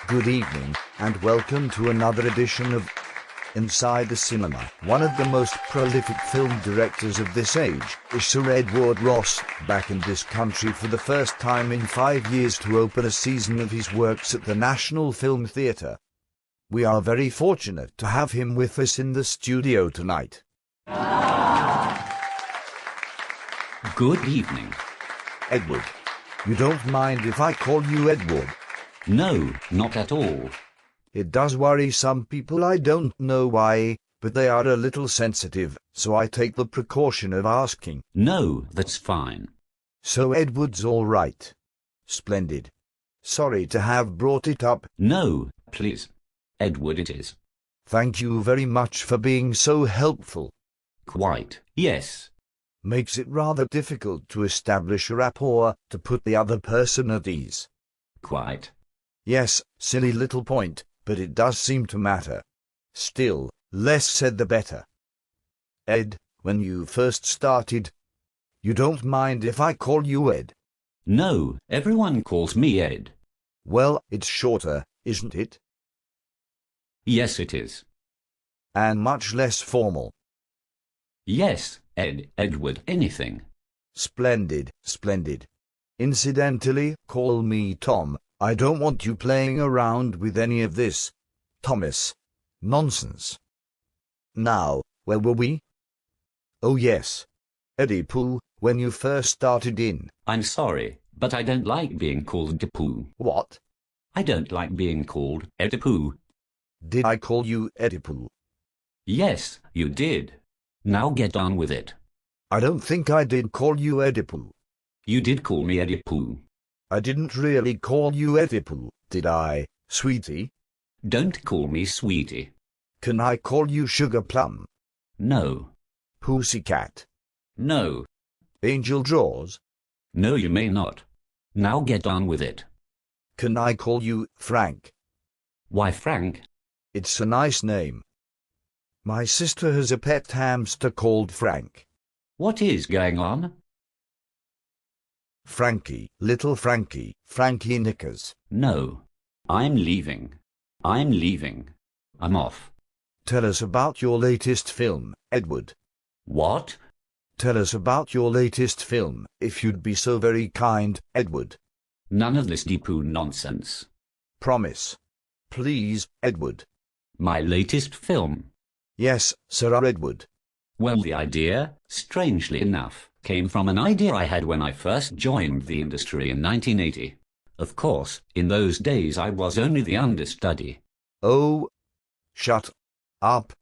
Good evening, and welcome to another edition of Inside the Cinema. One of the most prolific film directors of this age is Sir Edward Ross, back in this country for the first time in 5 years to open a season of his works at the National Film Theatre. We are very fortunate to have him with us in the studio tonight. Good evening. Edward, you don't mind if I call you Edward? No, not at all. It does worry some people, I don't know why, but they are a little sensitive, so I take the precaution of asking. No, that's fine. So Edward's all right. Splendid. Sorry to have brought it up. No, please. Edward it is. Thank you very much for being so helpful. Quite, yes. Makes it rather difficult to establish a rapport, to put the other person at ease. Quite. Yes, silly little point, but it does seem to matter. Still, less said the better. Ed, when you first started, you don't mind if I call you Ed? No, everyone calls me Ed. Well, it's shorter, isn't it? Yes, it is. And much less formal. Yes, Ed, Edward, anything. Splendid, splendid. Incidentally, call me Tom. I don't want you playing around with any of this, Thomas, nonsense. Now, where were we? Oh yes, Eddy Poo, when you first started in. I'm sorry, but I don't like being called Eddy Poo. What? I don't like being called Eddy Poo. Did I call you Eddy Poo? Yes, you did. Now get on with it. I don't think I did call you Eddy Poo. You did call me Eddy Poo. I didn't really call you Eddy Poo, did I, sweetie? Don't call me sweetie. Can I call you Sugar Plum? No. Pussycat? No. Angel Jaws? No, you may not. Now get on with it. Can I call you Frank? Why Frank? It's a nice name. My sister has a pet hamster called Frank. What is going on? Frankie, little Frankie, Frankie Knickers. No. I'm leaving. I'm leaving. I'm off. Tell us about your latest film, Edward. What? Tell us about your latest film, if you'd be so very kind, Edward. None of this Eddy Poo nonsense. Promise. Please, Edward. My latest film? Yes, Sir Edward. Well, the idea, strangely enough, came from an idea I had when I first joined the industry in 1980. Of course, in those days I was only the understudy. Oh, shut up.